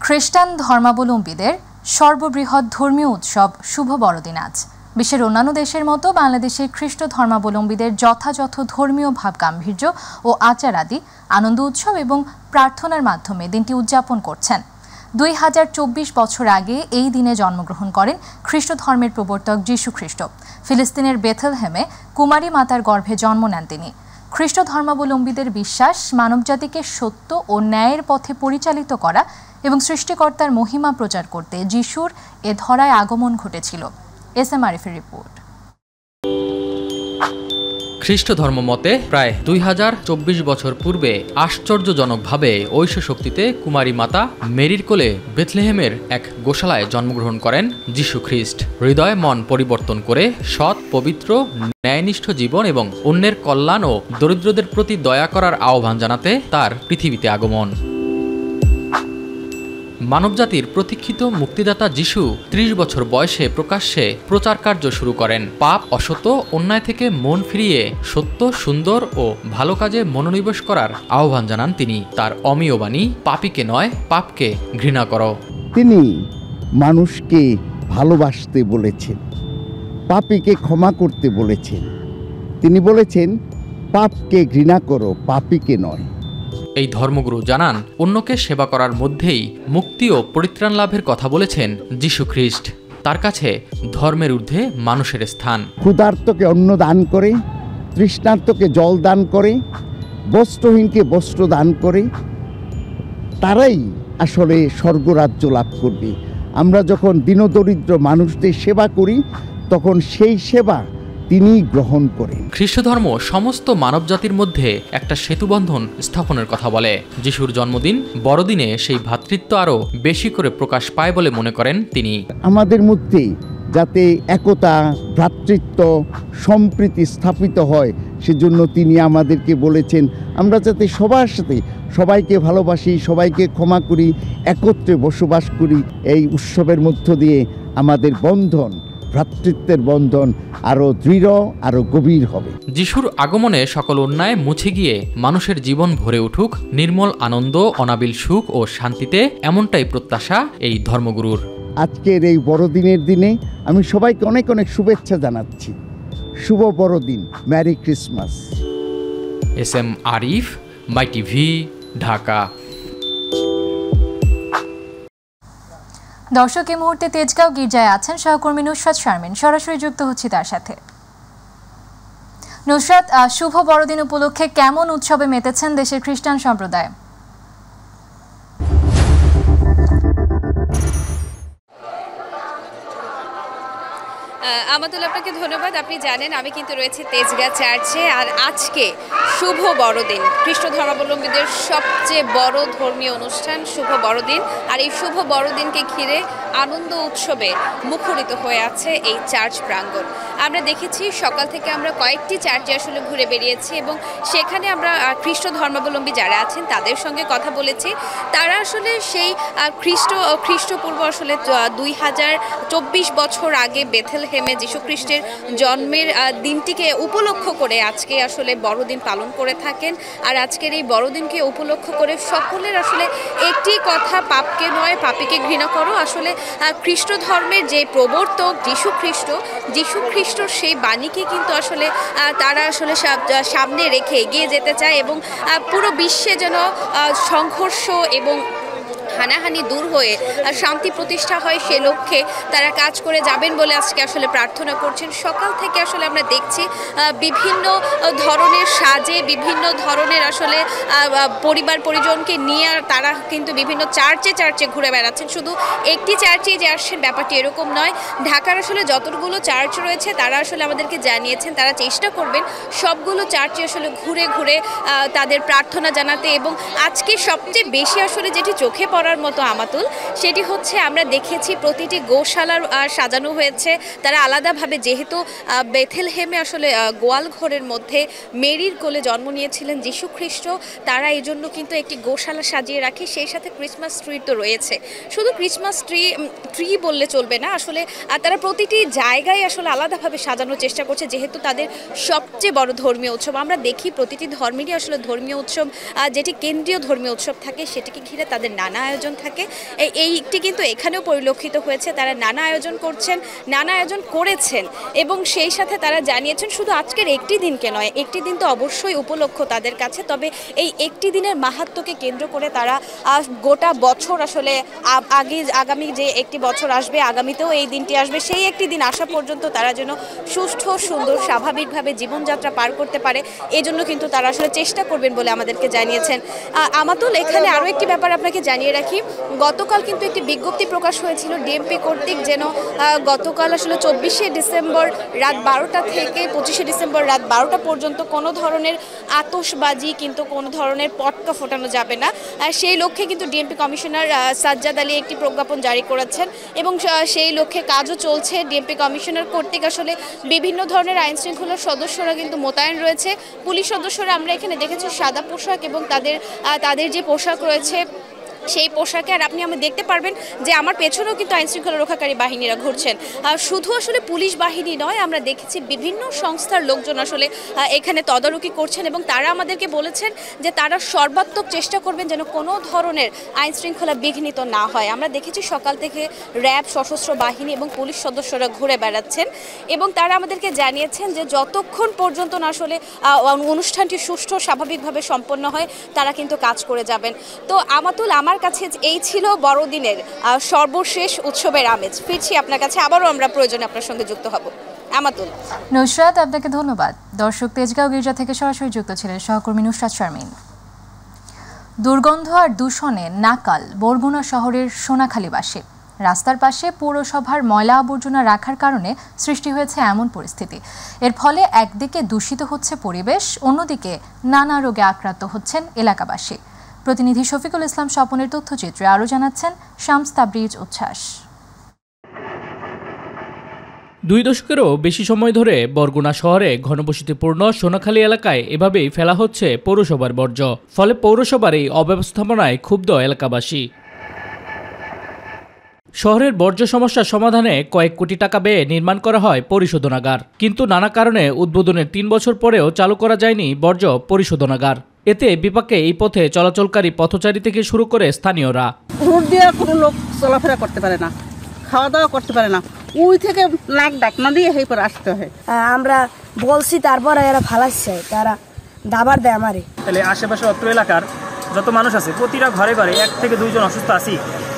খ্রিস্টান ধর্মাবলম্বীদের সর্ববৃহৎ ধর্মীয় উৎসব শুভ বড়দিন আজ। বিশ্বের অন্যান্য দেশের মতো বাংলাদেশের খ্রিস্ট ধর্মাবলম্বীদের যথাযথ ধর্মীয় ভাবগাম্ভীর্য ও আচার আদি আনন্দ উৎসব এবং প্রার্থনার মাধ্যমে দিনটি উদযাপন করছেন। 2024 বছর আগে এই দিনে জন্মগ্রহণ করেন খ্রিস্ট ধর্মের প্রবর্তক যীশু খ্রিস্ট। ফিলিস্তিনের বেথলহেমে কুমারী মাতার গর্ভে জন্ম নেন তিনি। খ্রিস্ট ধর্মাবলম্বীদের বিশ্বাস মানবজাতিকে সত্য ও ন্যায়ের পথে পরিচালিত করা এবং সৃষ্টিকর্তার মহিমা প্রচার করতে যিশুর এ ধরায় আগমন ঘটেছিল। এসএম আরিফের রিপোর্ট। খ্রিস্ট ধর্ম মতে প্রায় 2024 বছর পূর্বে আশ্চর্যজনকভাবে ঐশ্ব শক্তিতে কুমারী মাতা মেরির কোলে বেথলেহেমের এক গোশালায় জন্মগ্রহণ করেন যীশু খ্রিস্ট। হৃদয় মন পরিবর্তন করে সৎ, পবিত্র, ন্যায়নিষ্ঠ জীবন এবং অন্যের কল্যাণ ও দরিদ্রদের প্রতি দয়া করার আহ্বান জানাতে তার পৃথিবীতে আগমন। মানবজাতির প্রতীক্ষিত মুক্তিদাতা যিশু 30 বছর বয়সে প্রকাশ্যে প্রচার কার্য শুরু করেন। পাপ, অসত্য, অন্যায় থেকে মন ফিরিয়ে সত্য, সুন্দর ও ভালো কাজে মনোনিবেশ করার আহ্বান জানান তিনি। তার অমীয় বাণী, পাপীকে নয় পাপকে ঘৃণা করো। তিনি মানুষকে ভালোবাসতে বলেছেন, পাপীকে ক্ষমা করতে বলেছেন। তিনি বলেছেন পাপকে ঘৃণা করো, পাপীকে নয়। এই ধর্মগুরু জানান অন্যকে সেবা করার মধ্যেই মুক্তি ও পরিত্রাণ লাভের কথা বলেছেন যীশু খ্রিস্ট। তার কাছে ধর্মের ঊর্ধ্বে মানুষের স্থান। ক্ষুধার্তকে অন্ন দান করে, তৃষ্ণার্তকে জল দান করে, বস্ত্রহীনকে বস্ত্র দান করে, তারাই আসলে স্বর্গরাজ্য লাভ করবে। আমরা যখন দীনদরিদ্র মানুষদের সেবা করি তখন সেই সেবা তিনি গ্রহণ করেন। খ্রিস্ট ধর্ম সমস্ত মানবজাতির মধ্যে একটা সেতুবন্ধন স্থাপনের কথা বলে। যিশুর জন্মদিন বড়দিনে সেই ভ্রাতৃত্ব আরও বেশি করে প্রকাশ পায় বলে মনে করেন তিনি। আমাদের মধ্যে যাতে একতা, ভ্রাতৃত্ব, সম্প্রীতি স্থাপিত হয় সেজন্য তিনি আমাদেরকে বলেছেন আমরা যাতে সবার সাথে সবাইকে ভালোবাসি, সবাইকে ক্ষমা করি, একত্রে বসবাস করি। এই উৎসবের মধ্য দিয়ে আমাদের বন্ধন, ভ্রাতৃত্বের বন্ধন আরো দৃঢ়, আরো গভীর হবে। যিশুর আগমনে সকল অন্যায় মুছে গিয়ে মানুষের জীবন ভরে উঠুক নির্মল আনন্দ, অনাবিল সুখ ও শান্তিতে, এমনটাই প্রত্যাশা এই ধর্মগুরুর। আজকের এই বড়দিনের দিনে আমি সবাইকে অনেক অনেক শুভেচ্ছা জানাচ্ছি। শুভ বড়দিন, ম্যারি ক্রিসমাস। এসএম আরিফ, মাই টিভি, ঢাকা। দর্শক, এই মুহূর্তে তেজগাঁও গির্জায় আছেন সহকর্মী নুসরাত শারমিন। সরাসরি যুক্ত হচ্ছি তার সাথে। নুসরাত, শুভ বড়দিন উপলক্ষে কেমন উৎসবে মেতেছেন দেশের খ্রিস্টান সম্প্রদায়? আমাতুল, আপনাকে ধন্যবাদ। আপনি জানেন আমি কিন্তু রয়েছি তেজগাঁ চার্চে, আর আজকে শুভ বড়দিন, খ্রিস্ট ধর্মাবলম্বীদের সবচেয়ে বড় ধর্মীয় অনুষ্ঠান শুভ বড়দিন। আর এই শুভ বড়দিনকে ঘিরে আনন্দ উৎসবে মুখরিত হয়ে আছে এই চার্চ প্রাঙ্গণ। আমরা দেখেছি সকাল থেকে আমরা কয়েকটি চার্চে আসলে ঘুরে বেরিয়েছি এবং সেখানে আমরা খ্রিস্ট ধর্মাবলম্বী যারা আছেন তাদের সঙ্গে কথা বলেছি। তারা আসলে সেই খ্রিস্টপূর্ব আসলে 2024 বছর আগে বেথলেহেমে যীশু খ্রিস্টের জন্মের দিনটিকে উপলক্ষ করে আজকে আসলে বড়দিন পালন করে থাকেন। আর আজকের এই বড়দিনকে উপলক্ষ করে সকলের আসলে একটি কথা, পাপকে নয় পাপীকে ঘৃণা করো। আসলে খ্রিস্ট ধর্মের যে প্রবর্তক যীশু খ্রিস্টর সেই বাণীকে কিন্তু আসলে তারা আসলে সামনে রেখে এগিয়ে যেতে চায় এবং পুরো বিশ্বে যেন সংঘর্ষ এবং হানাহানি দূর হয়ে শান্তি প্রতিষ্ঠা হয় সে লক্ষ্যে তারা কাজ করে যাবেন বলে আজকে আসলে প্রার্থনা করছেন। সকাল থেকে আসলে আমরা দেখছি বিভিন্ন ধরনের সাজে, বিভিন্ন ধরনের আসলে পরিবার পরিজনকে নিয়ে তারা কিন্তু বিভিন্ন চার্চে ঘুরে বেড়াচ্ছেন। শুধু একটি চার্চেই যে আসছেন ব্যাপারটি এরকম নয়। ঢাকার আসলে যতগুলো চার্চ রয়েছে তারা আসলে আমাদেরকে জানিয়েছেন তারা চেষ্টা করবেন সবগুলো চার্চে আসলে ঘুরে ঘুরে তাদের প্রার্থনা জানাতে। এবং আজকে সবচেয়ে বেশি আসলে যেটি চোখে পড়ার মতো আমাতুল, সেটি হচ্ছে আমরা দেখেছি প্রতিটি গোশালার সাজানো হয়েছে। তারা আলাদাভাবে, যেহেতু বেথলেহেমে আসলে গোয়াল ঘরের মধ্যে মেরির কোলে জন্ম নিয়েছিলেন যীশু খ্রিস্ট, তারা এই জন্য কিন্তু একটি গোশালা সাজিয়ে রাখে। সেই সাথে ক্রিসমাস ট্রি তো রয়েছে। শুধু ক্রিসমাস ট্রি বললে চলবে না, আসলে তারা প্রতিটি জায়গায় আসলে আলাদাভাবে সাজানোর চেষ্টা করছে, যেহেতু তাদের সবচেয়ে বড় ধর্মীয় উৎসব। আমরা দেখি প্রতিটি ধর্মেরই আসলে ধর্মীয় উৎসব, যেটি কেন্দ্রীয় ধর্মীয় উৎসব থাকে, সেটিকে ঘিরে তাদের নানা আয়োজন থাকে, এইটি কিন্তু এখানেও পরিলক্ষিত হয়েছে। তারা নানা আয়োজন করছেন, নানা আয়োজন করেছেন এবং সেই সাথে তারা জানিয়েছেন শুধু আজকের একটি দিনকে নয়, একটি দিন তো অবশ্যই উপলক্ষ তাদের কাছে, তবে এই একটি দিনের মাহাত্ম্যকে কেন্দ্র করে তারা গোটা বছর আসলে আগামী যে একটি বছর আসবে, আগামীতেও এই দিনটি আসবে, সেই একটি দিন আসা পর্যন্ত তারা যেন সুষ্ঠু সুন্দর স্বাভাবিকভাবে জীবনযাত্রা পার করতে পারে, এই জন্য কিন্তু তারা আসলে চেষ্টা করবেন বলে আমাদেরকে জানিয়েছেন। আমাতুল, এখানে আরও একটি ব্যাপার আপনাকে জানিয়ে রাখি, গতকাল কিন্তু একটি বিজ্ঞপ্তি প্রকাশ হয়েছিল ডিএমপি কর্তৃক, যেন গতকাল আসলে 24শে ডিসেম্বর রাত 12টা থেকে 25শে ডিসেম্বর রাত 12টা পর্যন্ত কোনো ধরনের আতশবাজি কিন্তু কোনো ধরনের পটকা ফোটানো যাবে না। সেই লক্ষ্যে কিন্তু ডিএমপি কমিশনার সাজ্জাদ আলী একটি প্রজ্ঞাপন জারি করেছেন এবং সেই লক্ষ্যে কাজও চলছে। ডিএমপি কমিশনার কর্তৃক আসলে বিভিন্ন ধরনের আইন শৃঙ্খলার সদস্যরা কিন্তু মোতায়েন রয়েছে। পুলিশ সদস্যরা আমরা এখানে দেখেছি সাদা পোশাক এবং তাদের যে পোশাক রয়েছে সেই পোশাকে, আর আপনি আমি দেখতে পারবেন যে আমার পেছনেও কিন্তু আইনশৃঙ্খলা রক্ষাকারী বাহিনীরা ঘুরছেন। শুধু আসলে পুলিশ বাহিনী নয়, আমরা দেখেছি বিভিন্ন সংস্থার লোকজন আসলে এখানে তদারকি করছেন এবং তারা আমাদেরকে বলেছেন যে তারা সর্বাত্মক চেষ্টা করবেন যেন কোনো ধরনের আইনশৃঙ্খলা বিঘ্নিত না হয়। আমরা দেখেছি সকাল থেকে র্যাব, সশস্ত্র বাহিনী এবং পুলিশ সদস্যরা ঘুরে বেড়াচ্ছেন এবং তারা আমাদেরকে জানিয়েছেন যে যতক্ষণ পর্যন্ত না আসলে অনুষ্ঠানটি সুষ্ঠু স্বাভাবিকভাবে সম্পন্ন হয় তারা কিন্তু কাজ করে যাবেন। তো আমাতুল, আমার কাছে এই ছিল বড়দিনের সর্বশেষ উৎসবের আমেজ। ফিরছি আপনার কাছে, আবারও আমরা প্রয়োজনে আপনার সঙ্গে যুক্ত হব। আমাতুল। নুসরাত, আপনাকে ধন্যবাদ। দর্শক, তেজগাঁও গির্জা থেকে সরাসরি যুক্ত ছিলেন সহকর্মী নুসরাত শারমিন। দুর্গন্ধ আর দূষণে নাকাল বরগুনা শহরের সোনাখালীবাসী। রাস্তার পাশে পৌরসভার ময়লা আবর্জনা রাখার কারণে সৃষ্টি হয়েছে এমন পরিস্থিতি। এর ফলে একদিকে দূষিত হচ্ছে পরিবেশ, অন্যদিকে নানা রোগে আক্রান্ত হচ্ছেন এলাকাবাসী। প্রতিনিধি শফিকুল ইসলাম স্বপনের তথ্যচিত্রে আরও জানাচ্ছেন শামস তাবরিজ উচ্ছ্বাস। 2 দশকেরও বেশি সময় ধরে বরগুনা শহরে ঘনবসতিপূর্ণ সোনাখালী এলাকায় এভাবেই ফেলা হচ্ছে পৌরসভার বর্জ্য। ফলে পৌরসভার এই অব্যবস্থাপনায় ক্ষুব্ধ এলাকাবাসী। শহরের বর্জ্য সমস্যা সমাধানে কয়েক কোটি টাকা ব্যয়ে নির্মাণ করা হয় পরিশোধনাগার, কিন্তু নানা কারণে উদ্বোধনের 3 বছর পরেও চালু করা যায়নি বর্জ্য পরিশোধনাগার। এতে বিপাকে এই পথে চলাচলকারী পথচারী থেকে শুরু করে স্থানীয়রা। রোড দিয়ে কোনো লোক চলাফেরা করতে পারে না, খাওয়া দাওয়া করতে পারে না, ওই থেকে নাক ডাক না দিয়ে এই পরে আসতে হয়। আমরা বলছি, তারপরে এরা ফালাচ্ছে, তারা দাবার দেয় আমারে। তাহলে আশেপাশে অত্র এলাকার যত মানুষ আছে প্রতিটা ঘরে ঘরে 1 থেকে 2 জন অসুস্থ আছি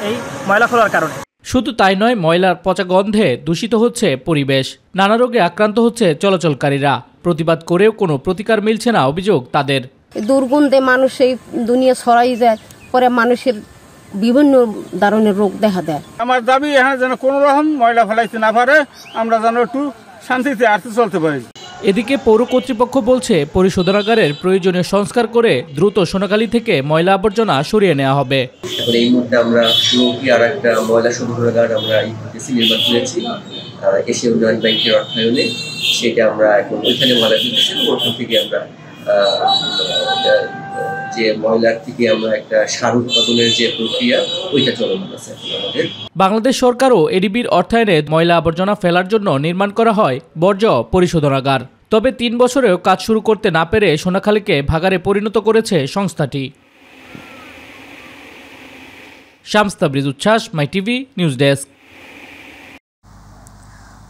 এই ময়লা ফেলার কারণে। শুধু তাই নয়, ময়লার পচা গন্ধে দূষিত হচ্ছে পরিবেশ, নানা রোগে আক্রান্ত হচ্ছে চলাচলকারীরা। প্রতিবাদ করেও কোনো প্রতিকার মিলছে না অভিযোগ তাদের। দুর্গন্ধে মানুষ এই দুনিয়া ছড়াই যায়, পরে মানুষের বিভিন্ন ধরনের রোগ দেখা দেয়। আমার দাবি এখানে যেন কোনো রকম ময়লা ফেলাইতে না পারে, আমরা যেন একটু শান্তিতে আসতে চলতে পারি। এদিকে পৌর কর্তৃপক্ষ বলছে পরিশোধনাগারের প্রয়োজনীয় সংস্কার করে দ্রুত সোনাখালী থেকে ময়লা আবর্জনা সরিয়ে নেওয়া হবে। এখন এই মুহূর্তে আমরা পুরোপুরি আর একটা ময়লা শোধনাগার আমরা নির্মাণ করেছি এশিয়া উন্নয়ন ব্যাংকের অর্থায়নে। সেটা আমরা এখন ওইখানে ময়লা ফেলতেছি, ওখান থেকে আমরা যে ময়লার থেকে আমরা একটা সার উৎপাদনের যে প্রক্রিয়া ওইটা চলমান আছে আমাদের। বাংলাদেশ সরকারও এডিবির অর্থায়নে ময়লা আবর্জনা ফেলার জন্য নির্মাণ করা হয় বর্জ্য পরিশোধনাগার। তবে 3 বছরেও কাজ শুরু করতে না পেরে সোনাখালীকে ভাগাড়ে পরিণত করেছে সংস্থাটি। শামস তাবরিজ উচ্ছ্বাস, মাই টিভি নিউজ ডেস্ক।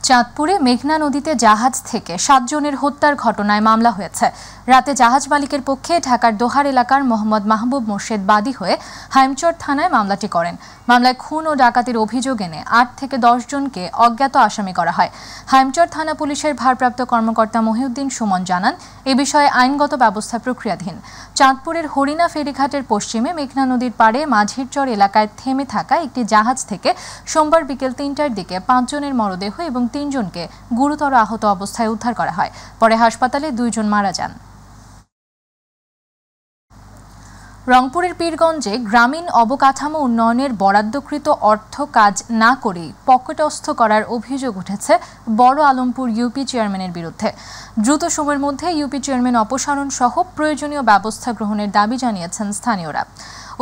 চাঁদপুরে মেঘনা নদীতে জাহাজ থেকে 7 জনের হত্যার ঘটনায় মামলা হয়েছে। রাতে জাহাজ মালিকের পক্ষে ঢাকার দোহার এলাকার মোহাম্মদ মাহবুব মোর্শেদ বাদী হয়ে হাইমচর থানায় মামলাটি করেন। মামলায় খুন ও ডাকাতির অভিযোগ এনে 8 থেকে 10 জনকে অজ্ঞাত আসামি করা হয়। হাইমচর থানা পুলিশের ভারপ্রাপ্ত কর্মকর্তা মহিউদ্দিন সুমন জানান, এ বিষয়ে আইনগত ব্যবস্থা প্রক্রিয়াধীন। চাঁদপুরের হরিণা ফেরিঘাটের পশ্চিমে মেঘনা নদীর পাড়ে মাঝিরচর এলাকায় থেমে থাকা একটি জাহাজ থেকে সোমবার বিকেল 3টার দিকে 5 জনের মরদেহ এবং 3 জনকে গুরুতর আহত অবস্থায় উদ্ধার করা হয়। পরে হাসপাতালে 2 জন মারা যান। রংপুরের পীরগঞ্জে গ্রামীণ অবকাঠামো উন্নয়নের বরাদ্দকৃত অর্থ কাজ না করেই পকেটস্থ করার অভিযোগ উঠেছে বড় আলমপুর ইউপি চেয়ারম্যানের বিরুদ্ধে। দ্রুত সময়ের মধ্যে ইউপি চেয়ারম্যান অপসারণ সহ প্রয়োজনীয় ব্যবস্থা গ্রহণের দাবি জানিয়েছেন স্থানীয়রা।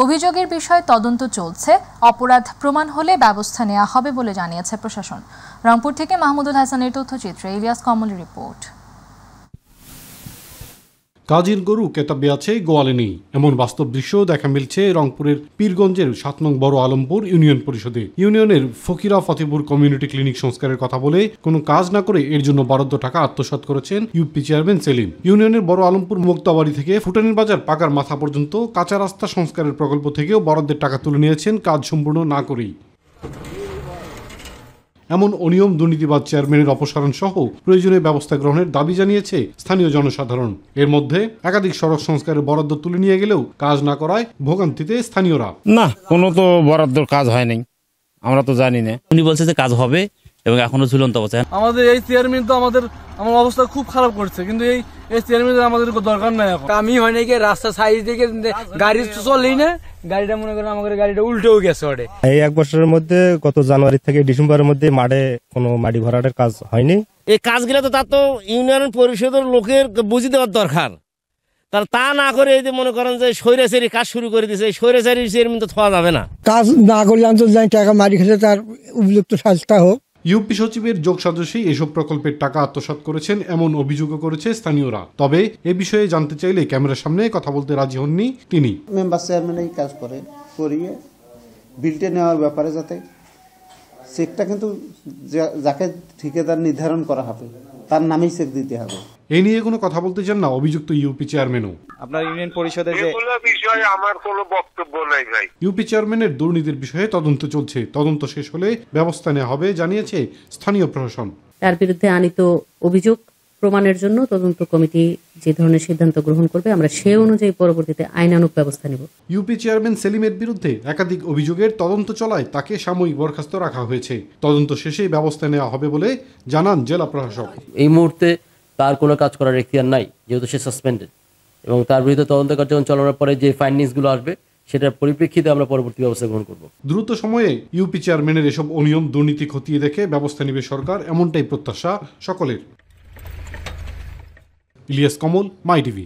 অভিযোগের বিষয়ে তদন্ত চলছে, অপরাধ প্রমাণ হলে ব্যবস্থা নেওয়া হবে বলে জানিয়েছে প্রশাসন। রংপুর থেকে মাহমুদুল হাসানের তথ্যচিত্রে ইলিয়াস কমলের রিপোর্ট। কাজীর গরু কেতাবে আছে গোয়ালে নেই, এমন বাস্তব দৃশ্য দেখা মিলছে রংপুরের পীরগঞ্জের 7 নং বড় আলমপুর ইউনিয়ন পরিষদে। ইউনিয়নের ফকিরা ফতেপুর কমিউনিটি ক্লিনিক সংস্কারের কথা বলে কোনো কাজ না করে এর জন্য বরাদ্দ টাকা আত্মসাৎ করেছেন ইউপি চেয়ারম্যান সেলিম। ইউনিয়নের বড় আলমপুর মুক্তাবাড়ি থেকে ফুটানির বাজার পাকার মাথা পর্যন্ত কাঁচা রাস্তা সংস্কারের প্রকল্প থেকেও বরাদ্দের টাকা তুলে নিয়েছেন কাজ সম্পূর্ণ না করেই। এমন অনিয়ম দুর্নীতিবাদ চেয়ারম্যানের অপসারণ সহ প্রয়োজনীয় ব্যবস্থা গ্রহণের দাবি জানিয়েছে স্থানীয় জনসাধারণ। এর মধ্যে একাধিক সড়ক সংস্কারের বরাদ্দ তুলে নিয়ে গেলেও কাজ না করায় ভোগান্তিতে স্থানীয়রা। না, কোনো তো বরাদ্দর কাজ হয়নি, আমরা তো জানি না। উনি বলছে যে কাজ হবে এবং এখনো ঝুলন্ত অবস্থা। আমাদের এই চেয়ারম্যান তো আমার অবস্থা খুব খারাপ করছে, কিন্তু এই চেয়ারম্যানের আমাদের দরকার নাই। এখন আমি হয় নাকি রাস্তা সাইড থেকে গাড়ি চলেই না, গাড়িটা মনে করেন আমাদের গাড়িটা উল্টেও গেছে। এই 1 বছরের মধ্যে গত জানুয়ারি থেকে ডিসেম্বরের মধ্যে মাঠে কোনো মাটি ভরাটের কাজ হয়নি। এই কাজগুলো তো তার তো ইউনিয়ন পরিষদের লোকের বুঝে দেওয়ার দরকার। তা না করে এই যে মনে করেন যে স্বৈরাচারী কাজ শুরু করে দিয়েছে, স্বৈরাচারী চেয়ারম্যান তো থাকা যাবে না। কাজ না করলে অন্তত টাকা মারি খেলে তার উপযুক্ত শাস্তি হোক। ইউপি সচিবের যোগ সাজসেই এসব প্রকল্পের টাকা আত্মসাৎ করেছেন এমন অভিযোগও করেছে স্থানীয়রা। তবে এ বিষয়ে জানতে চাইলে ক্যামেরার সামনে কথা বলতে রাজি হননি তিনি। মেম্বার চেয়ারম্যান এই কাজ করিয়ে বিলটা নেওয়ার ব্যাপারে যাতে চেকটা কিন্তু যাকে ঠিকাদার নির্ধারণ করা হবে তার নামেই চেক দিতে হবে, এই নিয়ে কোনো কথা বলতে চান না অভিযুক্ত ইউপি চেয়ারম্যানও। আপনার ইউনিয়ন পরিষদে যে বিষয়ে আমার কোনো বক্তব্য নাই ভাই। ইউপি চেয়ারম্যানের দুর্নীতির বিষয়ে তদন্ত চলছে, তদন্ত শেষ হলে ব্যবস্থা নেওয়া হবে জানিয়েছে স্থানীয় প্রশাসন। তার বিরুদ্ধে আনিত অভিযোগ প্রমাণের জন্য তদন্ত কমিটি যে ধরনের সিদ্ধান্ত গ্রহণ করবে আমরা সে অনুযায়ী পরবর্তীতে আইনানুগ ব্যবস্থা নেব। ইউপি চেয়ারম্যান সেলিমের বিরুদ্ধে একাধিক অভিযোগের তদন্ত চলায় তাকে সাময়িক বরখাস্ত রাখা হয়েছে। তদন্ত শেষেই ব্যবস্থা নেওয়া হবে বলে জানান জেলা প্রশাসক। এই মুহূর্তে তার কোনো কাজ করার এখতিয়ার নাই, যেহেতু সে সাসপেন্ডেড, এবং তার বিরুদ্ধে তদন্ত কার্যক্রম চালানোর পরে যে ফাইন্ডিংসগুলো আসবে সেটার পরিপ্রেক্ষিতে আমরা পরবর্তী ব্যবস্থা গ্রহণ করব। দ্রুত সময়ে ইউপি চেয়ারম্যানের এসব অনিয়ম দুর্নীতি খতিয়ে দেখে ব্যবস্থা নেবে সরকার, এমনটাই প্রত্যাশা সকলের। ইলিয়াস কমল, মাই টিভি।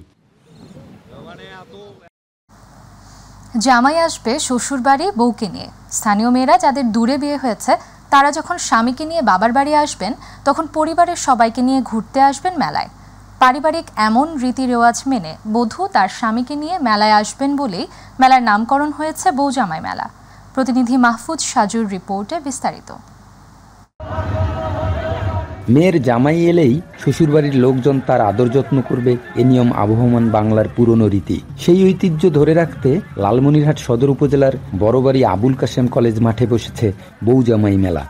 জামাই আসবে শ্বশুর বাড়ি বউকে নিয়ে। স্থানীয় মেয়েরা যাদের দূরে বিয়ে হয়েছে তারা যখন স্বামীকে নিয়ে বাবার বাড়ি আসবেন তখন পরিবারের সবাইকে নিয়ে ঘুরতে আসবেন মেলায়। পারিবারিক এমন রীতি রেওয়াজ মেনে বধূ তার স্বামীকে নিয়ে মেলায় আসবেন বলেই মেলার নামকরণ হয়েছে বউজামাই মেলা। প্রতিনিধি মাহফুজ সাজুর রিপোর্টে বিস্তারিত। মেয়ের জামাই এলেই শ্বশুরবাড়ির লোকজন তার আদর যত্ন করবে, এ নিয়ম আবহমান বাংলার পুরনো রীতি। সেই ঐতিহ্য ধরে রাখতে লালমনিরহাট সদর উপজেলার বড়বাড়ি আবুল কাশেম কলেজ মাঠে বসেছে বউজামাই মেলা।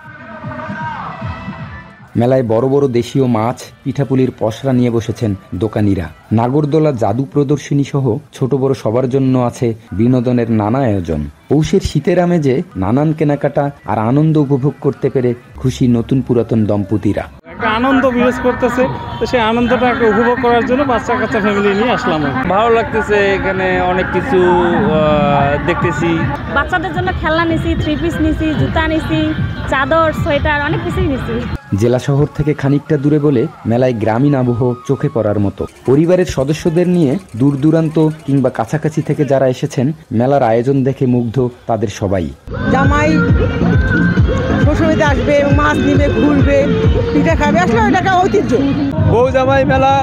মেলায় বড় বড় দেশীয় মাছ, পিঠাপুলির পসরা নিয়ে বসেছেন দোকানিরা। নাগরদোলা, জাদু প্রদর্শনী সহ ছোট বড় সবার জন্য আছে বিনোদনের নানা আয়োজন। পৌষের শীতের আমেজে নানান কেনাকাটা আর আনন্দ উপভোগ করতে পেরে খুশি নতুন পুরাতন দম্পতিরা। একটা আনন্দ বিরাজ করতেছে, তো সেই আনন্দটা উপভোগ করার জন্য বাচ্চা কাচ্চা ফ্যামিলি নিয়ে আসলাম। ভালো লাগতেছে, এখানে অনেক কিছু দেখতেছি। বাচ্চাদের জন্য খেলনা নিছি, 3 পিস নিছি, জুতা নিছি, চাদর, সোয়েটার, অনেক কিছুই নিছি। জেলা শহর থেকে খানিকটা দূরে বলে মেলায় গ্রামীণ আবহ চোখে পড়ার মতো। পরিবারের সদস্যদের নিয়ে দূর দূরান্ত কিংবা কাছাকাছি থেকে যারা এসেছেন মেলার আয়োজন দেখে মুগ্ধ তাদের সবাই। জামাই শ্বশুরবাড়িতে আসবে, মাছ নিবে, ঘুরবে, পিঠা খাবে, আসলে ওইটা একটা ঐতিহ্য। বউ জামাই মেলা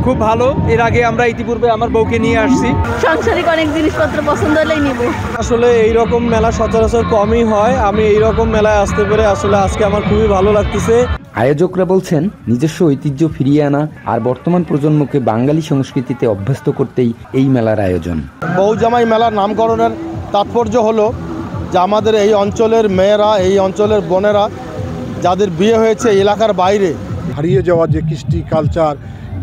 খুব ভালো। এর আগে আমরা ইতিপূর্বে আমার বউকে নিয়ে আসছি। সাংসারিক অনেক জিনিসপত্র পছন্দ হলেই নিব। আসলে এইরকম মেলা সচরাচর কমই হয়। আমি এইরকম মেলায় আসতে পেরে আসলে আজকে আমার খুবই ভালো লাগতেছে। আয়োজকরা বলছেন নিজস্ব ঐতিহ্য ফিরিয়ে আনা আর বর্তমান প্রজন্মকে বাঙালি সংস্কৃতিতে অভ্যস্ত করতেই এই মেলার আয়োজন। বউজামাই মেলার নামকরণের তাৎপর্য হলো যে আমাদের এই অঞ্চলের মেয়েরা, এই অঞ্চলের বোনেরা যাদের বিয়ে হয়েছে এলাকার বাইরে, হারিয়ে যাওয়া যে কৃষ্টি কালচার,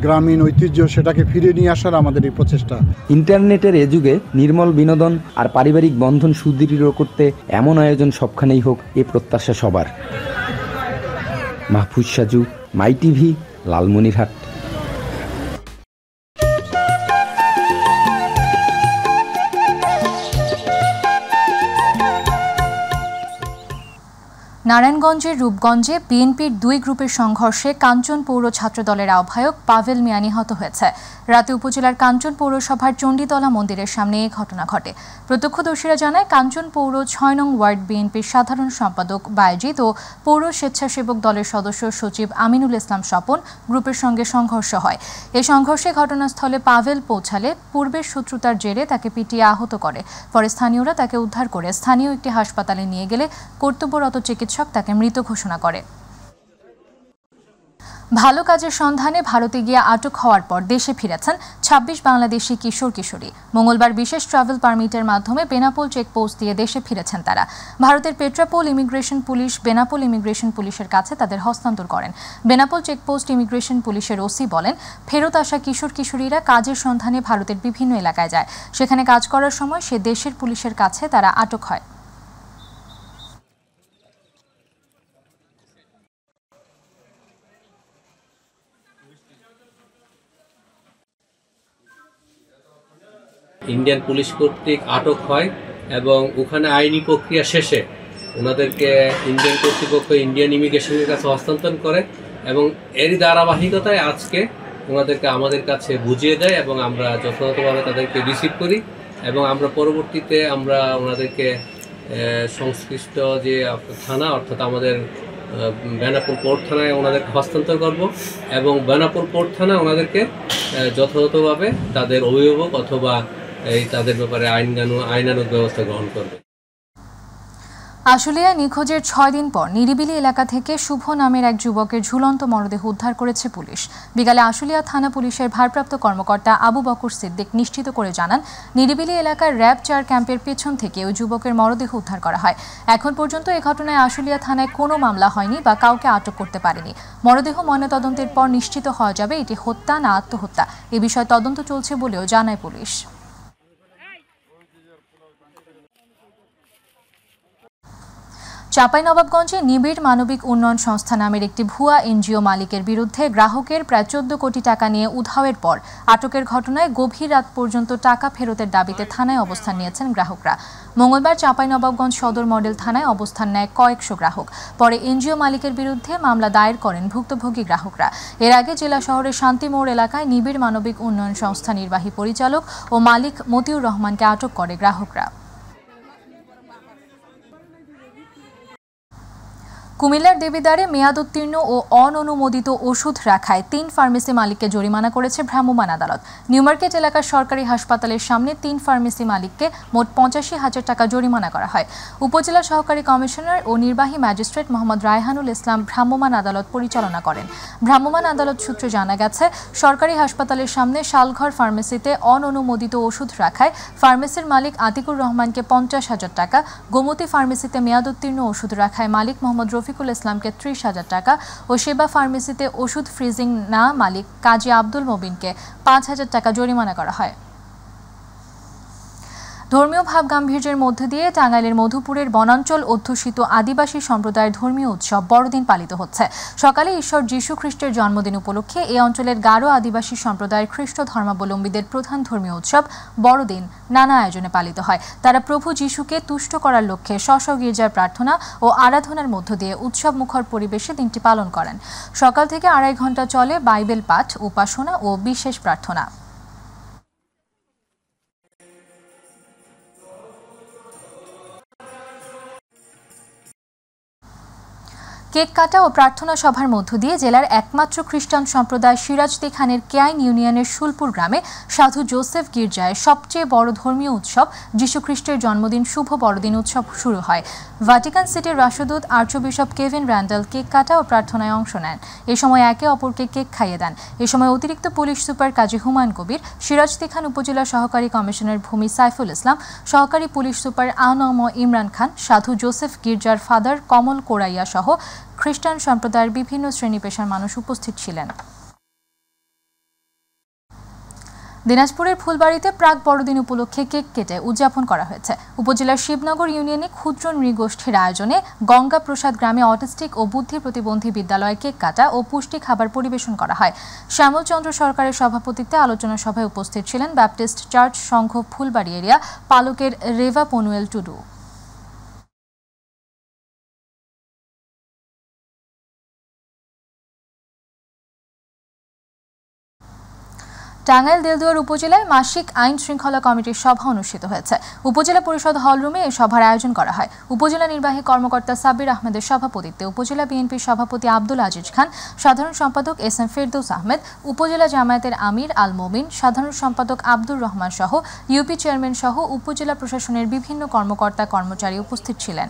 গ্রামীণ ঐতিহ্য, সেটাকে ফিরে নিয়ে আসার আমাদের এই প্রচেষ্টা। ইন্টারনেটের এ যুগে নির্মল বিনোদন আর পারিবারিক বন্ধন সুদৃঢ় করতে এমন আয়োজন সবখানেই হোক, এ প্রত্যাশা সবার। মাহফুজ সাজু, মাই টিভি, লালমনিরহাট। নারায়ণগঞ্জের রূপগঞ্জে বিএনপির 2 গ্রুপের সংঘর্ষে কাঞ্চন পৌর ছাত্রদলের আহ্বায়ক পাভেল মিয়া নিহত হয়েছে। রাতে উপজেলার কাঞ্চন পৌরসভার চণ্ডীতলা মন্দিরের সামনে এই ঘটনা ঘটে। প্রত্যক্ষদর্শীরা জানায়, কাঞ্চন পৌর 6 নং ওয়ার্ড বিএনপির সাধারণ সম্পাদক বায়েজিদ ও পৌর স্বেচ্ছাসেবক দলের সদস্য সচিব আমিনুল ইসলাম স্বপন গ্রুপের সঙ্গে সংঘর্ষ হয়। এই সংঘর্ষে ঘটনাস্থলে পাভেল পৌঁছালে পূর্বের শত্রুতার জেরে তাকে পিটিয়ে আহত করে। পরে স্থানীয়রা তাকে উদ্ধার করে স্থানীয় একটি হাসপাতালে নিয়ে গেলে কর্তব্যরত চিকিৎসক তাকে মৃত ঘোষণা করে। ভালো কাজের সন্ধানে ভারতে গিয়ে আটক হওয়ার পর দেশে ফিরেছেন 26 বাংলাদেশি কিশোর কিশোরী। মঙ্গলবার বিশেষ ট্রাভেল পারমিটের মাধ্যমে বেনাপোল চেকপোস্ট দিয়ে দেশে ফিরেছেন তারা। ভারতের Petrapole immigration police Benapole immigration পুলিশের কাছে তাদের হস্তান্তর করেন। বেনাপোল চেকপোস্ট ইমিগ্রেশন পুলিশের ওসি বলেন, ফেরত আসা কিশোর কিশোরীরা কাজের সন্ধানে ভারতের বিভিন্ন এলাকায় যায়। সেখানে কাজ করার সময় সে দেশের পুলিশের কাছে তারা আটক হয়। ইন্ডিয়ান পুলিশ কর্তৃক আটক হয় এবং ওখানে আইনি প্রক্রিয়া শেষে ওনাদেরকে ইন্ডিয়ান কর্তৃপক্ষ ইন্ডিয়ান ইমিগ্রেশনের কাছে হস্তান্তর করে এবং এরই ধারাবাহিকতায় আজকে ওনাদেরকে আমাদের কাছে বুঝিয়ে দেয় এবং আমরা যথাযথভাবে তাদেরকে রিসিভ করি এবং আমরা পরবর্তীতে আমরা ওনাদেরকে সংশ্লিষ্ট যে থানা অর্থাৎ আমাদের বেনাপোল পোর্ট থানায় ওনাদেরকে হস্তান্তর করব এবং বেনাপোল পোর্ট থানা ওনাদেরকে যথাযথভাবে তাদের অভিভাবক অথবা তাদের ব্যাপারে আইনানুগ ব্যবস্থা গ্রহণ করবে। আশুলিয়া নিখোঁজের 6 দিন পর নিরিবিলি এলাকা থেকে শুভ নামের এক যুবকের ঝুলন্ত মরদেহ উদ্ধার করেছে পুলিশ। বিকালে আশুলিয়া থানা পুলিশের ভারপ্রাপ্ত কর্মকর্তা আবু বকর সিদ্দিক নিশ্চিত করে জানান, নিরিবিলি এলাকার র্যাব 4 ক্যাম্পের পেছন থেকে ওই যুবকের মরদেহ উদ্ধার করা হয়। এখন পর্যন্ত এই ঘটনায় আশুলিয়া থানায় কোনো মামলা হয়নি বা কাউকে আটক করতে পারেনি। মরদেহ ময়নাতদন্তের পর নিশ্চিত হওয়া যাবে এটি হত্যা না আত্মহত্যা। এ বিষয়ে তদন্ত চলছে বলেও জানায় পুলিশ। চাঁপাইনবাবগঞ্জে নিবিড় মানবিক উন্নয়ন সংস্থা নামের একটি ভুয়া এনজিও মালিকের বিরুদ্ধে গ্রাহকের প্রায় 14 কোটি টাকা নিয়ে উধাওয়ের পর আটকের ঘটনায় গভীর রাত পর্যন্ত টাকা ফেরতের দাবিতে থানায় অবস্থান নিয়েছেন গ্রাহকরা। মঙ্গলবার চাঁপাইনবাবগঞ্জ সদর মডেল থানায় অবস্থান নেয় কয়েকশো গ্রাহক। পরে এনজিও মালিকের বিরুদ্ধে মামলা দায়ের করেন ভুক্তভোগী গ্রাহকরা। এর আগে জেলা শহরের শান্তিমোড় এলাকায় নিবিড় মানবিক উন্নয়ন সংস্থা নির্বাহী পরিচালক ও মালিক মতিউর রহমানকে আটক করে গ্রাহকরা। কুমিল্লার দেবিদ্বারে মেয়াদোত্তীর্ণ ও অননুমোদিত ওষুধ রাখায় 3 ফার্মেসি মালিককে জরিমানা করেছে ভ্রাম্যমাণ আদালত। নিউমার্কেট এলাকার সরকারি হাসপাতালের সামনে 3 ফার্মেসি মালিককে মোট 85,000 টাকা জরিমানা করা হয়। উপজেলা সহকারী কমিশনার ও নির্বাহী ম্যাজিস্ট্রেট মোহাম্মদ রায়হানুল ইসলাম ভ্রাম্যমাণ আদালত পরিচালনা করেন। ভ্রাম্যমাণ আদালত সূত্রে জানা গেছে, সরকারি হাসপাতালের সামনে শালঘর ফার্মেসিতে অননুমোদিত ওষুধ রাখায় ফার্মেসির মালিক আতিকুর রহমানকে 50,000 টাকা, গোমতী ফার্মেসিতে মেয়াদোত্তীর্ণ ওষুধ রাখায় মালিক মোহাম্মদ রফিকুল ইসলামকে 30,000 টাকা ও সেবা ফার্মেসিতে ওষুধ ফ্রিজিং না মালিক কাজী আব্দুল মবিনকে 5,000 টাকা জরিমানা করা হয়। ধর্মীয় ভাব গাম্ভীর্যের মধ্য দিয়ে টাঙ্গাইলের মধুপুরের বনাঞ্চল অধ্যুষিত আদিবাসী সম্প্রদায়ের ধর্মীয় উৎসব বড়দিন পালিত হচ্ছে। সকালে ঈশ্বর যীশু খ্রিস্টের জন্মদিন উপলক্ষে এই অঞ্চলের গারো আদিবাসী সম্প্রদায়ের খ্রিস্ট ধর্মাবলম্বীদের প্রধান ধর্মীয় উৎসব বড়দিন নানা আয়োজনে পালিত হয়। তারা প্রভু যীশুকে তুষ্ট করার লক্ষ্যে স্ব গির্জার প্রার্থনা ও আরাধনার মধ্য দিয়ে উৎসব মুখর পরিবেশে দিনটি পালন করেন। সকাল থেকে 2.5 ঘন্টা চলে বাইবেল পাঠ, উপাসনা ও বিশেষ প্রার্থনা। কেক কাটা ও প্রার্থনা সভার মধ্য দিয়ে জেলার একমাত্র খ্রিস্টান সম্প্রদায় সিরাজদি খানের কেয়াইন ইউনিয়নের শুলপুর গ্রামে সাধু জোসেফ গির্জায় সবচেয়ে বড় ধর্মীয় উৎসব যীশু খ্রিস্টের জন্মদিন শুভ বড়দিন উৎসব শুরু হয়। ভাটিকান সিটির রাষ্ট্রদূত আর্চবিশপ কেভিন র্যান্ডাল কেক কাটা ও প্রার্থনায় অংশ নেন। এ সময় একে অপরকে কেক খাইয়ে দেন। এ সময় অতিরিক্ত পুলিশ সুপার কাজী হুমায়ুন কবির, সিরাজদি খান উপজেলা সহকারী কমিশনার ভূমি সাইফুল ইসলাম, সহকারী পুলিশ সুপার আনম ইমরান খান, সাধু জোসেফ গির্জার ফাদার কমল কোরাইয়া সহ খ্রিস্টান সম্প্রদায়ের বিভিন্ন শ্রেণী পেশার মানুষ উপস্থিত ছিলেন। দিনাজপুরের ফুলবাড়িতে প্রাক বড়দিন উপলক্ষে কেক কেটে উদযাপন করা হয়েছে। উপজেলার শিবনগর ইউনিয়নে ক্ষুদ্র নৃগোষ্ঠীর আয়োজনে গঙ্গা প্রসাদ গ্রামে অটিস্টিক ও বুদ্ধি প্রতিবন্ধী বিদ্যালয়ে কেক কাটা ও পুষ্টি খাবার পরিবেশন করা হয়। শ্যামলচন্দ্র সরকারের সভাপতিত্বে আলোচনা সভায় উপস্থিত ছিলেন ব্যাপটিস্ট চার্চ সংঘ ফুলবাড়ি এরিয়া পালকের রেভা পনুয়েল টুডু। টাঙ্গাইল দেলদুয়ার উপজেলায় মাসিক আইন শৃঙ্খলা কমিটির সভা অনুষ্ঠিত হয়েছে। উপজেলা পরিষদ হলরুমে এই সভার আয়োজন করা হয়। উপজেলা নির্বাহী কর্মকর্তা সাব্বির আহমেদের সভাপতিত্বে উপজেলা বিএনপির সভাপতি আব্দুল আজিজ খান, সাধারণ সম্পাদক এস এম ফেরদৌস আহমেদ, উপজেলা জামায়াতের আমির আল মোমিন, সাধারণ সম্পাদক আব্দুর রহমান সহ ইউপি চেয়ারম্যান সহ উপজেলা প্রশাসনের বিভিন্ন কর্মকর্তা কর্মচারী উপস্থিত ছিলেন।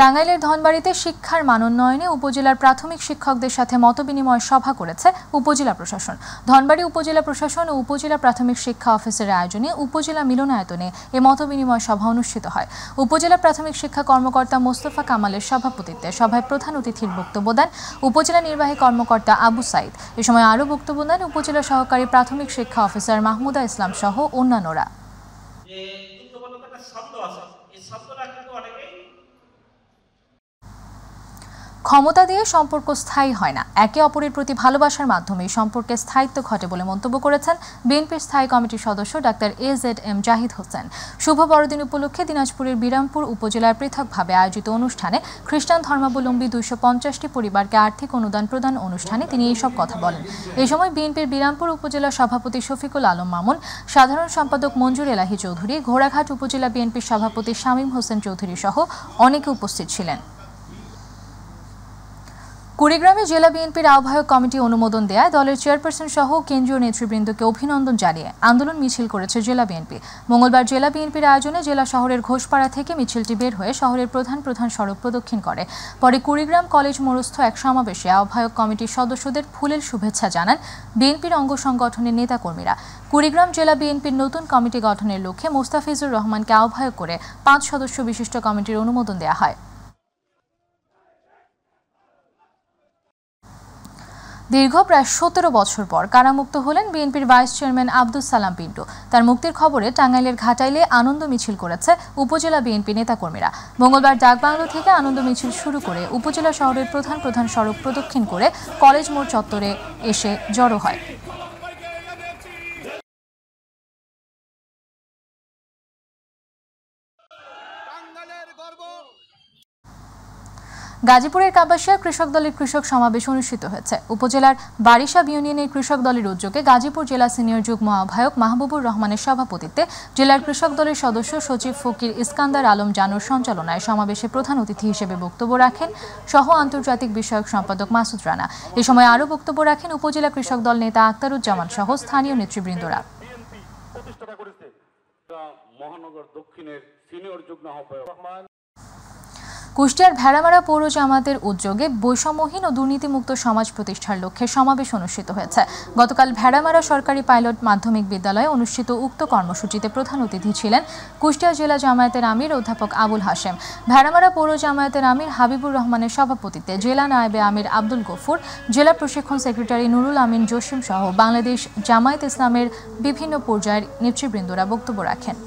টাঙ্গাইলের ধনবাড়িতে শিক্ষার মান উন্নয়নে উপজেলার প্রাথমিক শিক্ষকদের সাথে মতবিনিময় সভা করেছে উপজেলা প্রশাসন। ধনবাড়ি উপজেলা প্রশাসন ও উপজেলা প্রাথমিক শিক্ষা অফিসের আয়োজনে উপজেলা মিলনায়তনে এ মতবিনিময় সভা অনুষ্ঠিত হয়। উপজেলা প্রাথমিক শিক্ষা কর্মকর্তা মোস্তফা কামালের সভাপতিত্বে সভায় প্রধান অতিথির বক্তব্য দেন উপজেলা নির্বাহী কর্মকর্তা আবু সাইদ। এ সময় আরও বক্তব্য দেন উপজেলা সহকারী প্রাথমিক শিক্ষা অফিসার মাহমুদা ইসলাম সহ অন্যান্যরা। ক্ষমতা দিয়ে সম্পর্ক স্থায়ী হয় না, একে অপরের প্রতি ভালোবাসার মাধ্যমে সম্পর্কে স্থায়িত্ব ঘটে বলে মন্তব্য করেছেন বিএনপির স্থায়ী কমিটির সদস্য ডাক্তার AZM জাহিদ হোসেন। শুভ বড়দিন উপলক্ষে দিনাজপুরের বিরামপুর উপজেলার পৃথকভাবে আয়োজিত অনুষ্ঠানে খ্রিস্টান ধর্মাবলম্বী 250টি পরিবারকে আর্থিক অনুদান প্রদান অনুষ্ঠানে তিনি এইসব কথা বলেন। এই সময় বিএনপির বিরামপুর উপজেলা সভাপতি শফিকুল আলম মামুন, সাধারণ সম্পাদক মঞ্জুর এলাহি চৌধুরী, ঘোড়াঘাট উপজেলা বিএনপির সভাপতি শামীম হোসেন চৌধুরী সহ অনেকে উপস্থিত ছিলেন। কুড়িগ্রামে জেলা বিএনপির আহ্বায়ক কমিটি অনুমোদন দেয় দলের চেয়ারপারসন সহ কেন্দ্রীয় নেতৃবৃন্দকে অভিনন্দন জানিয়ে আন্দোলন মিছিল করেছে জেলা বিএনপি। মঙ্গলবার জেলা বিএনপির আয়োজনে জেলা শহরের ঘোষপাড়া থেকে মিছিলটি বের হয়ে শহরের প্রধান প্রধান সড়ক প্রদক্ষিণ করে। পরে কুড়িগ্রাম কলেজ মোড়স্থ এক সমাবেশে আহ্বায়ক কমিটির সদস্যদের ফুলেল শুভেচ্ছা জানান বিএনপির অঙ্গ সংগঠনের নেতাকর্মীরা। কুড়িগ্রাম জেলা বিএনপির নতুন কমিটি গঠনের লক্ষ্যে মোস্তাফিজুর রহমানকে আহ্বায়ক করে 5 সদস্য বিশিষ্ট কমিটির অনুমোদন দেওয়া হয়। দীর্ঘ প্রায় 17 বছর পর কারামুক্ত হলেন বিএনপির ভাইস চেয়ারম্যান আব্দুস সালাম পিন্টু। তার মুক্তির খবরে টাঙ্গাইলের ঘাটাইলে আনন্দ মিছিল করেছে উপজেলা বিএনপি নেতাকর্মীরা। মঙ্গলবার ডাকবাংলো থেকে আনন্দ মিছিল শুরু করে উপজেলা শহরের প্রধান প্রধান সড়ক প্রদক্ষিণ করে কলেজ মোড় চত্বরে এসে জড়ো হয়। গাজীপুরের কাবাসিয়া কৃষক দলের কৃষক সমাবেশ অনুষ্ঠিত হয়েছে। উপজেলার বারিশাব ইউনিয়নের কৃষক দলের উদ্যোগে গাজীপুর জেলা সিনিয়র যুগ্ম আহ্বায়ক মাহবুবুর রহমানের সভাপতিত্বে জেলার কৃষক দলের সদস্য সচিব ফকির ইস্কান্দার আলম জানুর সঞ্চালনায় সমাবেশে প্রধান অতিথি হিসেবে বক্তব্য রাখেন সহ আন্তর্জাতিক বিষয়ক সম্পাদক মাসুদ রানা। এ সময় আরও বক্তব্য রাখেন উপজেলা কৃষক দল নেতা আক্তারুজ্জামান সহ স্থানীয় নেতৃবৃন্দরা। মহানগর দক্ষিণের সিনিয়র যুগ্ম আহ্বায়ক কুষ্টিয়ার ভেড়ামারা পৌর জামাতের উদ্যোগে বৈষম্যহীন ও দুর্নীতিমুক্ত সমাজ প্রতিষ্ঠার লক্ষ্যে সমাবেশ অনুষ্ঠিত হয়েছে। গতকাল ভেড়ামারা সরকারি পাইলট মাধ্যমিক বিদ্যালয়ে অনুষ্ঠিত উক্ত কর্মসূচিতে প্রধান অতিথি ছিলেন কুষ্টিয়া জেলা জামায়াতের আমির অধ্যাপক আবুল হাশেম। ভেড়ামারা পৌর জামায়াতের আমির হাবিবুর রহমানের সভাপতিত্বে জেলা নায়েবে আমির আব্দুল গফুর, জেলা প্রশিক্ষণ সেক্রেটারি নুরুল আমিন জসিম সহ বাংলাদেশ জামায়াত ইসলামের বিভিন্ন পর্যায়ের নেতৃবৃন্দরা বক্তব্য রাখেন।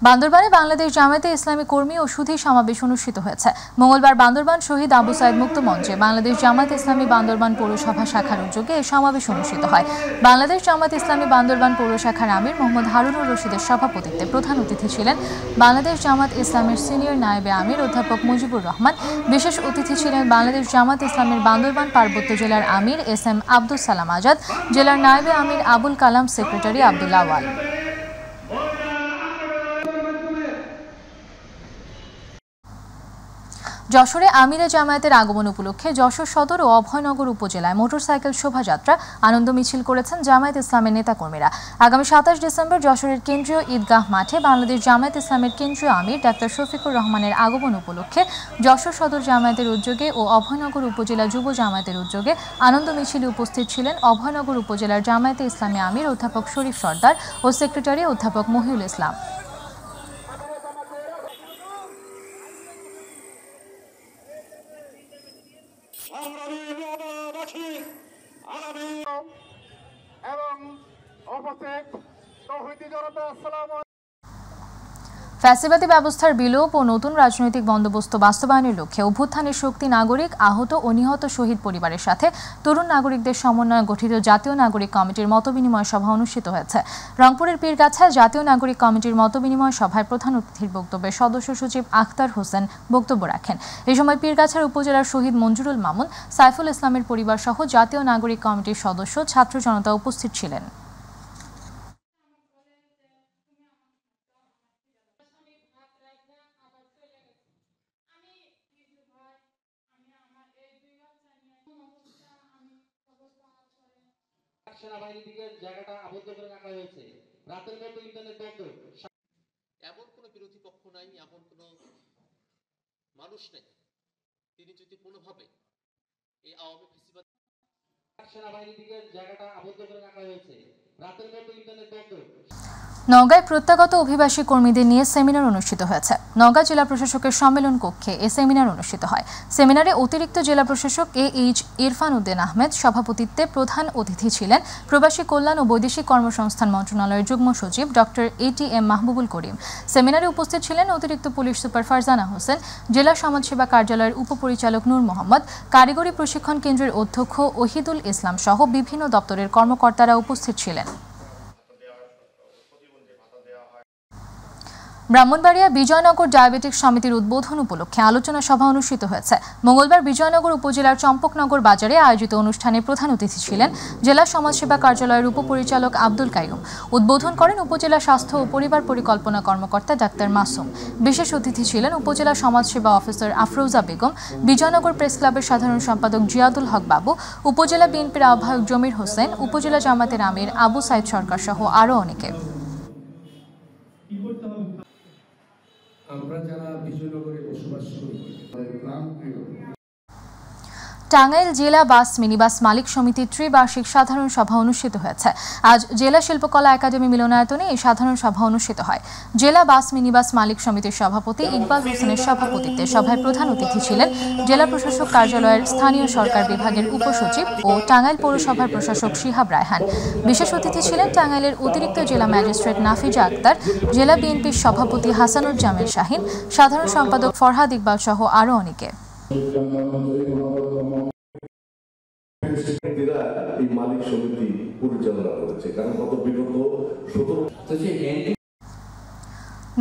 বান্দরবানে বাংলাদেশ জামায়াতে ইসলামী কর্মী ও সুধী সমাবেশ অনুষ্ঠিত হয়েছে। মঙ্গলবার বান্দরবান শহীদ আবু সাইদ মুক্ত মঞ্চে বাংলাদেশ জামায়াত ইসলামী বান্দরবান পৌরসভা শাখার উদ্যোগে এই সমাবেশ অনুষ্ঠিত হয়। বাংলাদেশ জামায়াত ইসলামী বান্দরবান পৌর শাখার আমির মোহাম্মদ হারুনুর রশিদের সভাপতিত্বে প্রধান অতিথি ছিলেন বাংলাদেশ জামায়াত ইসলামের সিনিয়র নায়েবে আমির অধ্যাপক মুজিবুর রহমান। বিশেষ অতিথি ছিলেন বাংলাদেশ জামায়াত ইসলামের বান্দরবান পার্বত্য জেলার আমির SM আব্দুস সালাম আজাদ, জেলার নায়েবে আমির আবুল কালাম, সেক্রেটারি আব্দুল্লাহ আওয়াল। যশোরে আমিরে জামায়াতের আগমন উপলক্ষে যশোর সদর ও অভয়নগর উপজেলায় মোটরসাইকেল শোভাযাত্রা আনন্দ মিছিল করেছেন জামায়াত ইসলামের নেতাকর্মীরা। আগামী 27 ডিসেম্বর যশোরের কেন্দ্রীয় ঈদগাহ মাঠে বাংলাদেশ জামায়াত ইসলামের কেন্দ্রীয় আমির ডাক্তার শফিকুর রহমানের আগমন উপলক্ষে যশোর সদর জামায়াতের উদ্যোগে ও অভয়নগর উপজেলা যুব জামায়াতের উদ্যোগে আনন্দ মিছিলে উপস্থিত ছিলেন অভয়নগর উপজেলার জামায়াতে ইসলামী আমির অধ্যাপক শরীফ সর্দার ও সেক্রেটারি অধ্যাপক মহিউল ইসলাম। ফ্যাসিবাদী ব্যবস্থার বিলোপ ও নতুন রাজনৈতিক বন্দোবস্ত বাস্তবায়নের লক্ষ্যে অভ্যুত্থানের শক্তি নাগরিক, আহত ও নিহত শহীদ পরিবারের সাথে তরুণ নাগরিকদের সমন্বয়ে গঠিত জাতীয় নাগরিক কমিটির মতবিনিময় সভা অনুষ্ঠিত হয়েছে। রংপুরের পীরগাছায় জাতীয় নাগরিক কমিটির মতবিনিময় সভায় প্রধান অতিথির বক্তব্যে সদস্য সচিব আখতার হোসেন বক্তব্য রাখেন। এই সময় পীরগাছার উপজেলার শহীদ মঞ্জুরুল মামুন, সাইফুল ইসলামের পরিবার সহ জাতীয় নাগরিক কমিটির সদস্য, ছাত্র জনতা উপস্থিত ছিলেন। সেনাবাহিনীর দিকে জায়গাটা আবদ্ধ করে রাখা হয়েছে। রাতের মতো ইন্টারনেট বন্ধ। এমন কোনো বিরোধী পক্ষ নাই, এমন কোনো মানুষ নেই তিনি যদি কোনোভাবে এই আওয়ামী ফ্যাসিবাদ সেনাবাহিনীর দিকে জায়গাটা আবদ্ধ করে রাখা হয়েছে। রাতের মতো ইন্টারনেট বন্ধ। নওগাঁয় প্রত্যাগত অভিবাসী কর্মীদের নিয়ে সেমিনার অনুষ্ঠিত হয়েছে। নওগাঁ জেলা প্রশাসকের সম্মেলন কক্ষে এ সেমিনার অনুষ্ঠিত হয়। সেমিনারে অতিরিক্ত জেলা প্রশাসক AH ইরফান উদ্দিন আহমেদ সভাপতিত্বে প্রধান অতিথি ছিলেন প্রবাসী কল্যাণ ও বৈদেশিক কর্মসংস্থান মন্ত্রণালয়ের যুগ্ম সচিব ডক্টর ATM মাহবুবুল করিম। সেমিনারে উপস্থিত ছিলেন অতিরিক্ত পুলিশ সুপার ফারজানা হোসেন, জেলা সমাজসেবা কার্যালয়ের উপপরিচালক নূর মোহাম্মদ, কারিগরি প্রশিক্ষণ কেন্দ্রের অধ্যক্ষ ওহিদুল ইসলাম সহ বিভিন্ন দপ্তরের কর্মকর্তারা উপস্থিত ছিলেন। ব্রাহ্মণবাড়িয়া বিজয়নগর ডায়াবেটিক সমিতির উদ্বোধন উপলক্ষে আলোচনা সভা অনুষ্ঠিত হয়েছে। মঙ্গলবার বিজয়নগর উপজেলার চম্পকনগর বাজারে আয়োজিত অনুষ্ঠানে প্রধান অতিথি ছিলেন জেলা সমাজসেবা কার্যালয়ের উপপরিচালক আব্দুল কাইয়ুম। উদ্বোধন করেন উপজেলা স্বাস্থ্য ও পরিবার পরিকল্পনা কর্মকর্তা ডাক্তার মাসুম। বিশেষ অতিথি ছিলেন উপজেলা সমাজসেবা অফিসার আফরোজা বেগম, বিজয়নগর প্রেস ক্লাবের সাধারণ সম্পাদক জিয়াদুল হক বাবু, উপজেলা বিএনপির আহ্বায়ক জমির হোসেন, উপজেলা জামাতের আমির আবু সাইদ সরকার সহ আরও অনেকে। আমরা যারা বিজয়নগরে বসবাস করি টাঙ্গাইল জেলা বাস মিনিবাস মালিক সমিতির ত্রিবার্ষিক সাধারণ সভা অনুষ্ঠিত হয়েছে। আজ জেলা শিল্পকলা একাডেমি মিলনায়তনে এই সাধারণ সভা অনুষ্ঠিত হয়। জেলা বাস মিনিবাস মালিক সমিতির সভাপতি ইকবাল হোসেনের সভাপতিত্বে সভায় প্রধান অতিথি ছিলেন জেলা প্রশাসক কার্যালয়ের স্থানীয় সরকার বিভাগের উপসচিব ও টাঙ্গাইল পৌরসভার প্রশাসক শিহাব রায়হান। বিশেষ অতিথি ছিলেন টাঙ্গাইলের অতিরিক্ত জেলা ম্যাজিস্ট্রেট নাফিজা আক্তার, জেলা বিএনপির সভাপতি হাসানুজ্জামান শাহিন, সাধারণ সম্পাদক ফরহাদ ইকবাল সহ আরও অনেকে। মালিক সমিতি পরিচালনা করেছে, কারণ গত বিগত 17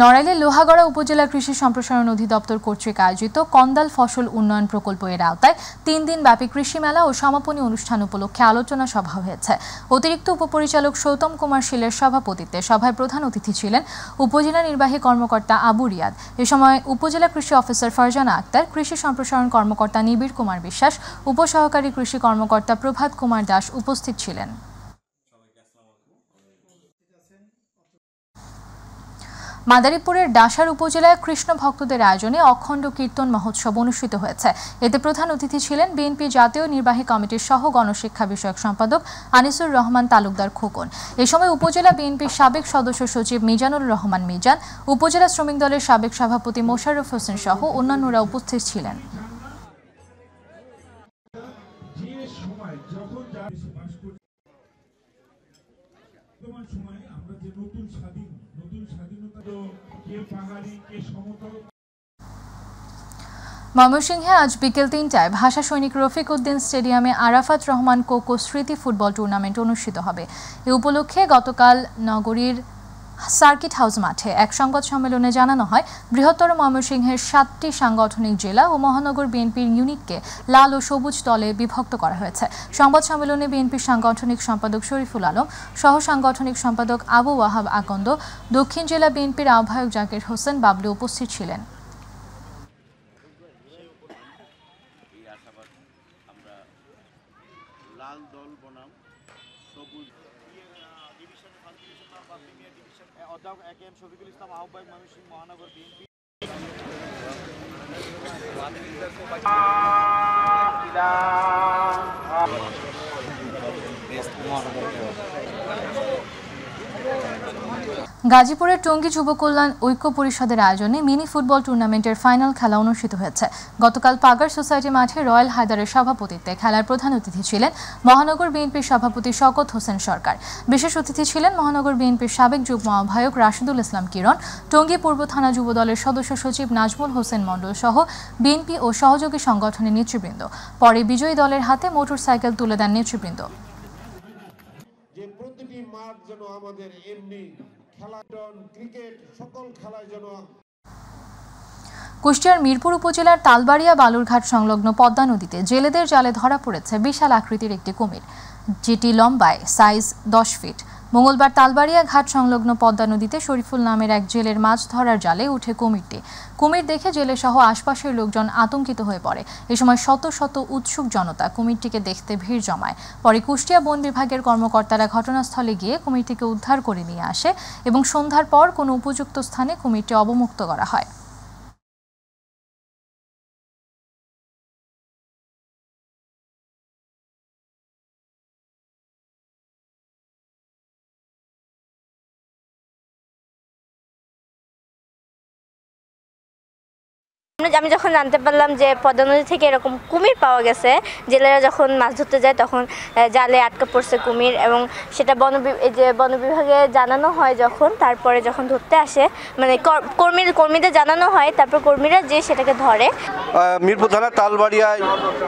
নড়াইলের লোহাগড়া উপজেলা কৃষি সম্প্রসারণ অধিদপ্তর কর্তৃক আয়োজিত কন্দাল ফসল উন্নয়ন প্রকল্প এর আওতায় 3 দিন ব্যাপী কৃষি মেলা ও সমাপনী অনুষ্ঠান উপলক্ষে আলোচনা সভা হয়েছে। অতিরিক্ত উপপরিচালক সৌতম কুমার শীলের সভাপতিত্বে সভায় প্রধান অতিথি ছিলেন উপজেলা নির্বাহী কর্মকর্তা আবু রিয়াদ। এ সময় উপজেলা কৃষি অফিসার ফারজানা আক্তার, কৃষি সম্প্রসারণ কর্মকর্তা নিবিড় কুমার বিশ্বাস, উপসহকারী কৃষি কর্মকর্তা প্রভাত কুমার দাস উপস্থিত ছিলেন। মাদারীপুরের ডাসার উপজেলায় কৃষ্ণ ভক্তদের আয়োজনে অখণ্ড কীর্তন মহোৎসব অনুষ্ঠিত হয়েছে। এতে প্রধান অতিথি ছিলেন বিএনপি জাতীয় নির্বাহী কমিটির সহ গণশিক্ষা বিষয়ক সম্পাদক আনিসুর রহমান তালুকদার খোকন। এ সময় উপজেলা বিএনপির সাবেক সদস্য সচিব মিজানুর রহমান মিজান, উপজেলা শ্রমিক দলের সাবেক সভাপতি মোশাররফ হোসেন সহ অন্যান্যরা উপস্থিত ছিলেন। ময়মনসিংহে আজ বিকেল 3টায় ভাষা সৈনিক রফিক উদ্দিন স্টেডিয়ামে আরাফাত রহমান কোকো স্মৃতি ফুটবল টুর্নামেন্ট অনুষ্ঠিত হবে। এ উপলক্ষে গতকাল নগরীর সার্কিট হাউস মাঠে এক সংবাদ সম্মেলনে জানানো হয়, বৃহত্তর ময়মনসিংহের 7টি সাংগঠনিক জেলা ও মহানগর বিএনপির ইউনিটকে লাল ও সবুজ দলে বিভক্ত করা হয়েছে। সংবাদ সম্মেলনে বিএনপির সাংগঠনিক সম্পাদক শরীফুল আলম, সহ সাংগঠনিক সম্পাদক আবু ওয়াহাব আকন্দ, দক্ষিণ জেলা বিএনপির আহ্বায়ক জাকির হোসেন বাবলু উপস্থিত ছিলেন। শফিকুল ইসলাম আহ্বায়ক ময়মনসিংহ মহানগর বিএনপি। গাজীপুরের টঙ্গী যুব কল্যাণ ঐক্য পরিষদের আয়োজনে মিনি ফুটবল টুর্নামেন্টের ফাইনাল খেলা অনুষ্ঠিত হয়েছে। গতকাল পাগার সোসাইটি মাঠে রয়্যাল হায়দারের সভাপতিত্বে খেলার প্রধান অতিথি ছিলেন মহানগর বিএনপির সভাপতি শওকত হোসেন সরকার। বিশেষ অতিথি ছিলেন মহানগর বিএনপির সাবেক যুগ্ম আহ্বায়ক রাশিদুল ইসলাম কিরণ, টঙ্গী পূর্ব থানা যুব দলের সদস্য সচিব নাজমুল হোসেন মণ্ডল সহ বিএনপি ও সহযোগী সংগঠনের নেতৃবৃন্দ। পরে বিজয়ী দলের হাতে মোটরসাইকেল তুলে দেন নেতৃবৃন্দ। কুষ্টিয়ার মিরপুর উপজেলার তালবাড়িয়া বালুরঘাট সংলগ্ন পদ্মা নদীতে জেলেদের জালে ধরা পড়েছে বিশাল আকৃতির একটি কুমির, যেটি লম্বায় সাইজ 10 ফিট। মঙ্গলবার তালবাড়িয়া ঘাট সংলগ্ন পদ্মা নদীতে শরীফুল নামের এক জেলের মাছ ধরার জালে উঠে কুমিরটি। কুমির দেখে জেলে সহ আশপাশের লোকজন আতঙ্কিত হয়ে পড়ে। এ সময় শত শত উৎসুক জনতা কুমিরটিকে দেখতে ভিড় জমায়। পরে কুষ্টিয়া বন বিভাগের কর্মকর্তারা ঘটনাস্থলে গিয়ে কুমিরটিকে উদ্ধার করে নিয়ে আসে এবং সন্ধ্যার পর কোনো উপযুক্ত স্থানে কুমিরটি অবমুক্ত করা হয়। আমি যখন জানতে পারলাম যে পদ্মা নদী থেকে এরকম কুমির পাওয়া গেছে, জেলেরা যখন মাছ ধরতে যায় তখন জালে আটকা পড়ছে কুমির, এবং সেটা বন বিভাগে জানানো হয়। তারপরে যখন ধরতে আসে মানে কর্মীদের জানানো হয়, তারপর কর্মীরা যে সেটাকে ধরে। মিরপুর থানার তালবাড়িয়ায়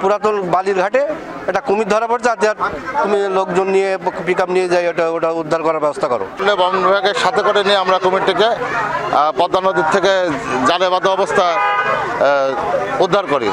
পুরাতন বালির ঘাটে একটা কুমির ধরা পড়ছে, আর তুমি লোকজন নিয়ে পিক আপ নিয়ে যাই, ওটা উদ্ধার করার ব্যবস্থা করো। বন বিভাগের সাথে করে নিয়ে আমরা কুমিরটিকে পদ্মা নদীর থেকে জালে বাঁধা অবস্থায় উদ্ধার করি।